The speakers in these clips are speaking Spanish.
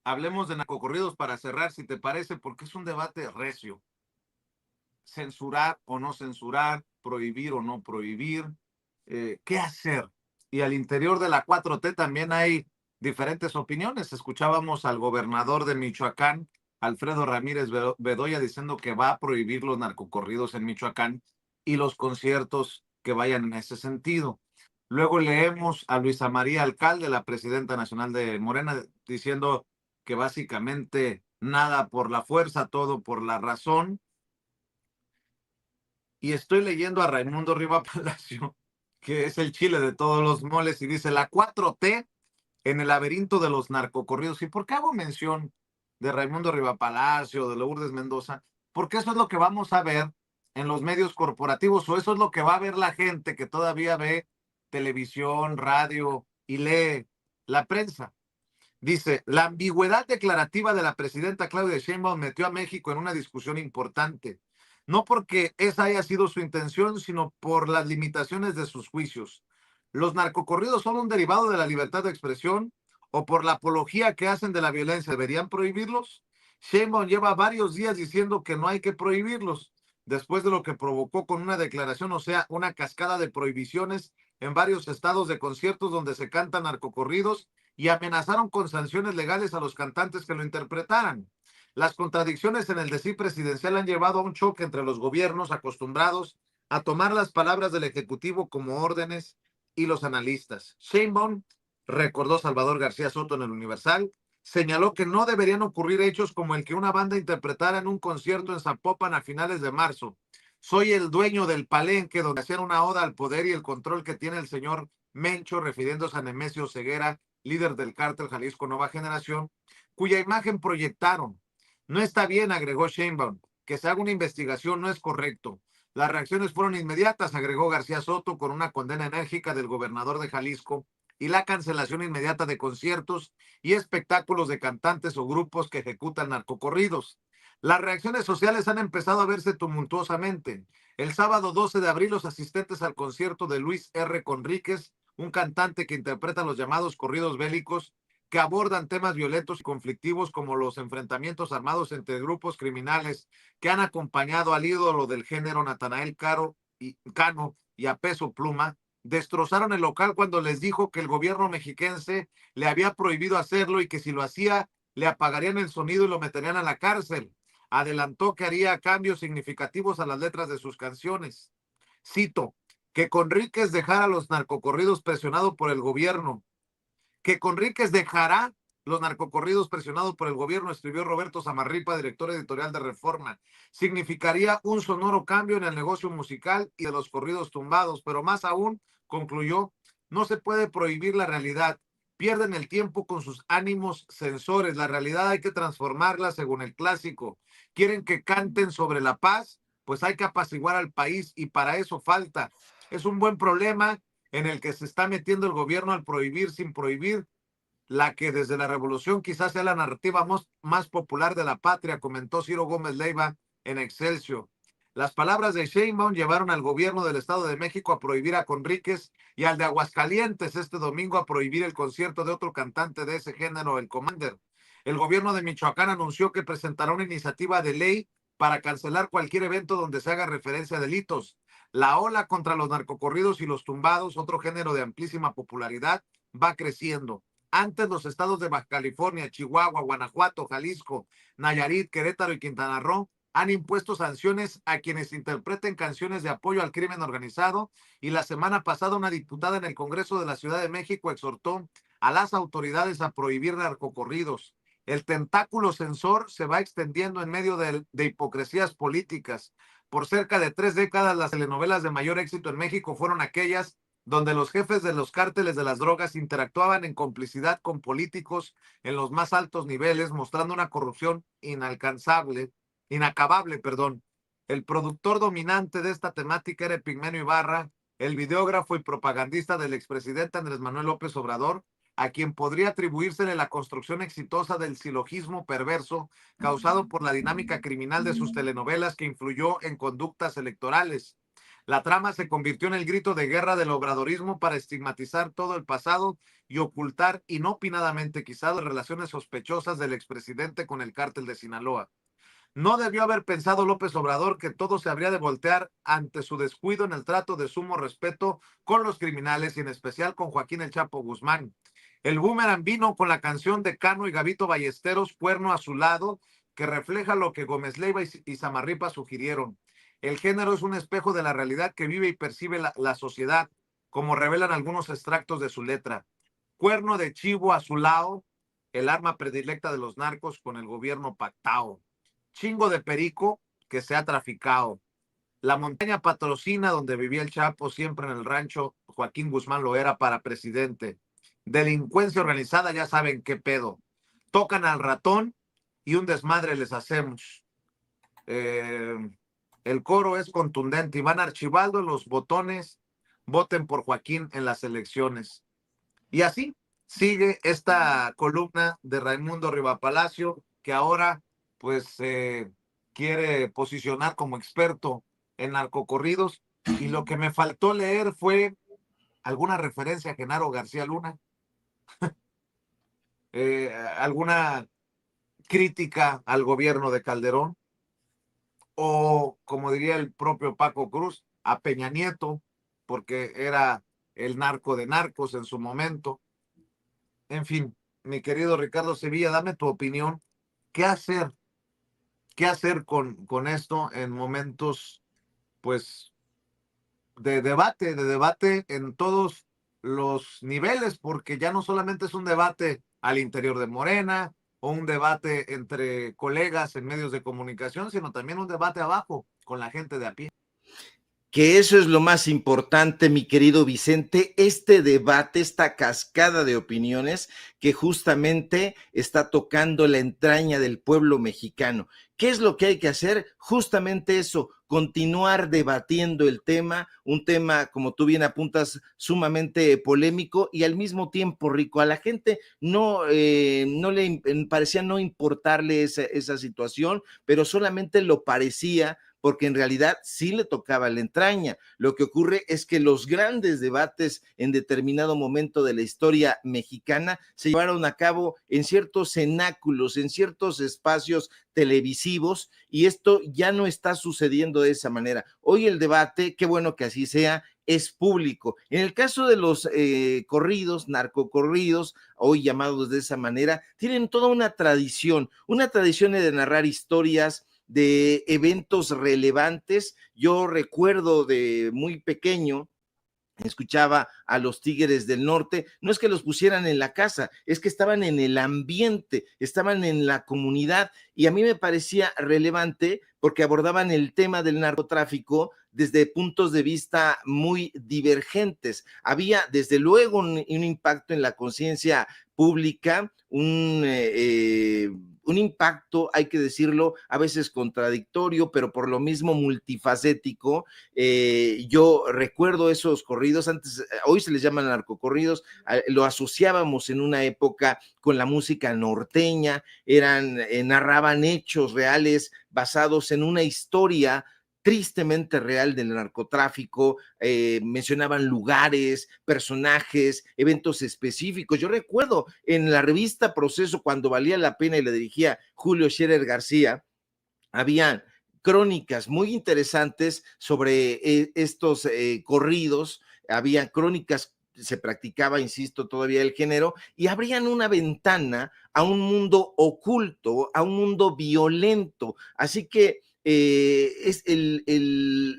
hablemos de narcocorridos para cerrar, si te parece, porque es un debate recio. Censurar o no censurar, prohibir o no prohibir, qué hacer. Y al interior de la 4T también hay diferentes opiniones. Escuchábamos al gobernador de Michoacán, Alfredo Ramírez Bedoya, diciendo que va a prohibir los narcocorridos en Michoacán y los conciertos que vayan en ese sentido. Luego leemos a Luisa María Alcalde, la presidenta nacional de Morena, diciendo que básicamente nada por la fuerza, todo por la razón. Y estoy leyendo a Raimundo Riva Palacio, que es el chile de todos los moles, y dice la 4T en el laberinto de los narcocorridos. ¿Y por qué hago mención de Raimundo Riva Palacio, de Lourdes Mendoza? Porque eso es lo que vamos a ver en los medios corporativos, o eso es lo que va a ver la gente que todavía ve televisión, radio y lee la prensa. Dice, la ambigüedad declarativa de la presidenta Claudia Sheinbaum metió a México en una discusión importante, no porque esa haya sido su intención, sino por las limitaciones de sus juicios. ¿Los narcocorridos son un derivado de la libertad de expresión o por la apología que hacen de la violencia? ¿Deberían prohibirlos? Sheinbaum lleva varios días diciendo que no hay que prohibirlos, después de lo que provocó con una declaración, o sea, una cascada de prohibiciones en varios estados de conciertos donde se cantan narcocorridos y amenazaron con sanciones legales a los cantantes que lo interpretaran. Las contradicciones en el decir presidencial han llevado a un choque entre los gobiernos acostumbrados a tomar las palabras del Ejecutivo como órdenes y los analistas. Sheinbaum, recordó Salvador García Soto en el Universal, señaló que no deberían ocurrir hechos como el que una banda interpretara en un concierto en Zapopan a finales de marzo. Soy el dueño del palenque, donde hacían una oda al poder y el control que tiene el señor Mencho, refiriéndose a Nemesio Ceguera, líder del cártel Jalisco Nueva Generación, cuya imagen proyectaron. No está bien, agregó Sheinbaum, que se haga una investigación, no es correcto. Las reacciones fueron inmediatas, agregó García Soto, con una condena enérgica del gobernador de Jalisco y la cancelación inmediata de conciertos y espectáculos de cantantes o grupos que ejecutan narcocorridos. Las reacciones sociales han empezado a verse tumultuosamente. El sábado 12 de abril, los asistentes al concierto de Luis R. Conríquez, un cantante que interpreta los llamados corridos bélicos, que abordan temas violentos y conflictivos como los enfrentamientos armados entre grupos criminales que han acompañado al ídolo del género Natanael Cano y a Peso Pluma, destrozaron el local cuando les dijo que el gobierno mexiquense le había prohibido hacerlo y que si lo hacía le apagarían el sonido y lo meterían a la cárcel. Adelantó que haría cambios significativos a las letras de sus canciones. Cito, que Conríquez dejara los narcocorridos presionado por el gobierno, que Conríquez dejará los narcocorridos presionados por el gobierno, escribió Roberto Zamarripa, director editorial de Reforma. Significaría un sonoro cambio en el negocio musical y de los corridos tumbados, pero más aún, concluyó, no se puede prohibir la realidad. Pierden el tiempo con sus ánimos censores. La realidad hay que transformarla según el clásico. Quieren que canten sobre la paz, pues hay que apaciguar al país y para eso falta. Es un buen problema en el que se está metiendo el gobierno al prohibir sin prohibir, la que desde la revolución quizás sea la narrativa más popular de la patria, comentó Ciro Gómez Leiva en Excelsior. Las palabras de Sheinbaum llevaron al gobierno del Estado de México a prohibir a Conríquez y al de Aguascalientes este domingo a prohibir el concierto de otro cantante de ese género, el Commander. El gobierno de Michoacán anunció que presentará una iniciativa de ley para cancelar cualquier evento donde se haga referencia a delitos. La ola contra los narcocorridos y los tumbados, otro género de amplísima popularidad, va creciendo. Antes los estados de Baja California, Chihuahua, Guanajuato, Jalisco, Nayarit, Querétaro y Quintana Roo han impuesto sanciones a quienes interpreten canciones de apoyo al crimen organizado, y la semana pasada una diputada en el Congreso de la Ciudad de México exhortó a las autoridades a prohibir narcocorridos. El tentáculo censor se va extendiendo en medio de hipocresías políticas. Por cerca de 3 décadas, las telenovelas de mayor éxito en México fueron aquellas donde los jefes de los cárteles de las drogas interactuaban en complicidad con políticos en los más altos niveles, mostrando una corrupción inacabable, perdón. El productor dominante de esta temática era Epigmenio Ibarra, el videógrafo y propagandista del expresidente Andrés Manuel López Obrador, a quien podría atribuírsele la construcción exitosa del silogismo perverso causado por la dinámica criminal de sus telenovelas que influyó en conductas electorales. La trama se convirtió en el grito de guerra del obradorismo para estigmatizar todo el pasado y ocultar inopinadamente quizá las relaciones sospechosas del expresidente con el cártel de Sinaloa. No debió haber pensado López Obrador que todo se habría de voltear ante su descuido en el trato de sumo respeto con los criminales y en especial con Joaquín El Chapo Guzmán. El boomerang vino con la canción de Cano y Gavito Ballesteros, Cuerno a su lado, que refleja lo que Gómez Leiva y Samarripa sugirieron. El género es un espejo de la realidad que vive y percibe la sociedad, como revelan algunos extractos de su letra. Cuerno de chivo a su lado, el arma predilecta de los narcos con el gobierno pactado. Chingo de perico que se ha traficado. La montaña patrocina donde vivía el Chapo, siempre en el rancho. Joaquín Guzmán lo era para presidente. Delincuencia organizada, ya saben qué pedo. Tocan al ratón y un desmadre les hacemos. El coro es contundente. Iván Archibaldo, los botones, voten por Joaquín en las elecciones. Y así sigue esta columna de Raimundo Rivapalacio, que ahora pues quiere posicionar como experto en narcocorridos. Y lo que me faltó leer fue alguna referencia a Genaro García Luna, alguna crítica al gobierno de Calderón, o como diría el propio Paco Cruz, a Peña Nieto, porque era el narco de narcos en su momento. En fin, mi querido Ricardo Sevilla, dame tu opinión. ¿Qué hacer? ¿Qué hacer con esto en momentos, pues, de debate en todos los niveles? Porque ya no solamente es un debate al interior de Morena o un debate entre colegas en medios de comunicación, sino también un debate abajo con la gente de a pie. Que eso es lo más importante, mi querido Vicente, este debate, esta cascada de opiniones que justamente está tocando la entraña del pueblo mexicano. ¿Qué es lo que hay que hacer? Justamente eso, continuar debatiendo el tema, un tema, como tú bien apuntas, sumamente polémico y al mismo tiempo rico. A la gente no le parecía no importarle esa situación, pero solamente lo parecía, porque en realidad sí le tocaba la entraña. Lo que ocurre es que los grandes debates en determinado momento de la historia mexicana se llevaron a cabo en ciertos cenáculos, en ciertos espacios televisivos, y esto ya no está sucediendo de esa manera. Hoy el debate, qué bueno que así sea, es público. En el caso de los corridos, narcocorridos, hoy llamados de esa manera, tienen toda una tradición de narrar historias, de eventos relevantes. Yo recuerdo de muy pequeño, escuchaba a los Tigres del Norte, no es que los pusieran en la casa, es que estaban en el ambiente, estaban en la comunidad, y a mí me parecía relevante porque abordaban el tema del narcotráfico desde puntos de vista muy divergentes. Había desde luego un impacto en la conciencia pública, un impacto, hay que decirlo, a veces contradictorio, pero por lo mismo multifacético. Yo recuerdo esos corridos, antes, hoy se les llaman narcocorridos, lo asociábamos en una época con la música norteña, narraban hechos reales basados en una historia tristemente real del narcotráfico, mencionaban lugares, personajes, eventos específicos. Yo recuerdo en la revista Proceso, cuando valía la pena y le dirigía Julio Scherer García, había crónicas muy interesantes sobre estos corridos, había crónicas, se practicaba, insisto, todavía el género, y abrían una ventana a un mundo oculto, a un mundo violento. Así que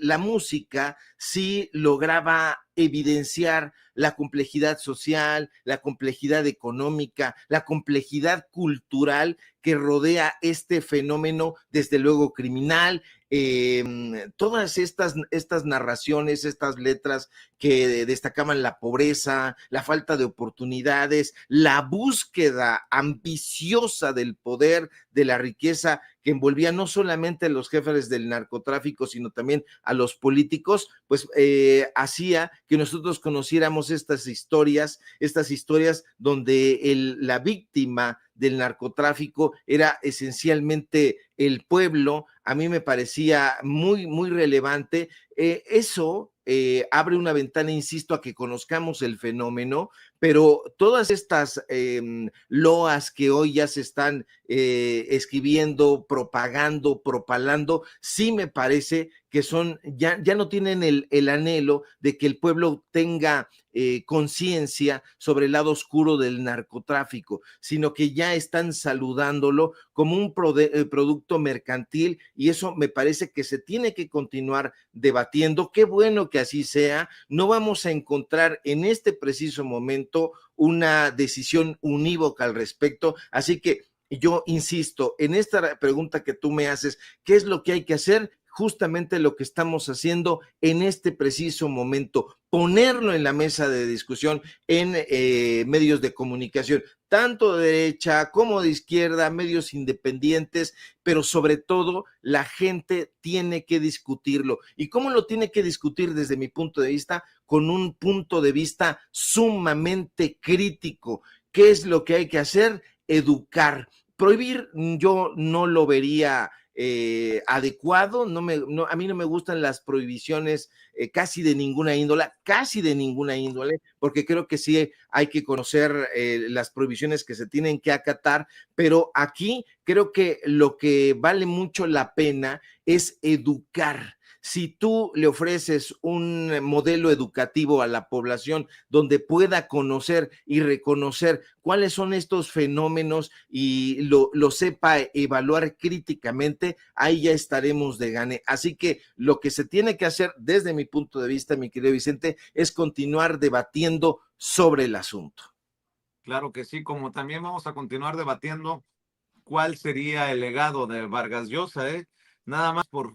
la música sí lograba evidenciar la complejidad social, la complejidad económica, la complejidad cultural que rodea este fenómeno, desde luego criminal. Todas estas narraciones, estas letras que destacaban la pobreza, la falta de oportunidades, la búsqueda ambiciosa del poder, de la riqueza, que envolvía no solamente a los jefes del narcotráfico, sino también a los políticos, pues hacía que nosotros conociéramos estas historias donde la víctima del narcotráfico era esencialmente el pueblo, a mí me parecía muy, muy relevante. Eso abre una ventana, insisto, a que conozcamos el fenómeno, pero todas estas loas que hoy ya se están escribiendo, propagando, propalando, sí me parece que son, ya no tienen el anhelo de que el pueblo tenga conciencia sobre el lado oscuro del narcotráfico, sino que ya están saludándolo como un producto mercantil, y eso me parece que se tiene que continuar debatiendo. Qué bueno que así sea. No vamos a encontrar en este preciso momento una decisión unívoca al respecto, así que yo insisto en esta pregunta que tú me haces: ¿qué es lo que hay que hacer? Justamente lo que estamos haciendo en este preciso momento, ponerlo en la mesa de discusión en medios de comunicación, tanto de derecha como de izquierda, medios independientes, pero sobre todo la gente tiene que discutirlo. ¿Y cómo lo tiene que discutir desde mi punto de vista? Con un punto de vista sumamente crítico. ¿Qué es lo que hay que hacer? Educar. Prohibir yo no lo vería adecuado. A mí no me gustan las prohibiciones casi de ninguna índole, porque creo que sí hay que conocer las prohibiciones que se tienen que acatar, pero aquí creo que lo que vale mucho la pena es educar. Si tú le ofreces un modelo educativo a la población donde pueda conocer y reconocer cuáles son estos fenómenos y lo sepa evaluar críticamente, ahí ya estaremos de gane. Así que lo que se tiene que hacer desde mi punto de vista, mi querido Vicente, es continuar debatiendo sobre el asunto. Claro que sí, como también vamos a continuar debatiendo cuál sería el legado de Vargas Llosa, ¿eh? Nada más por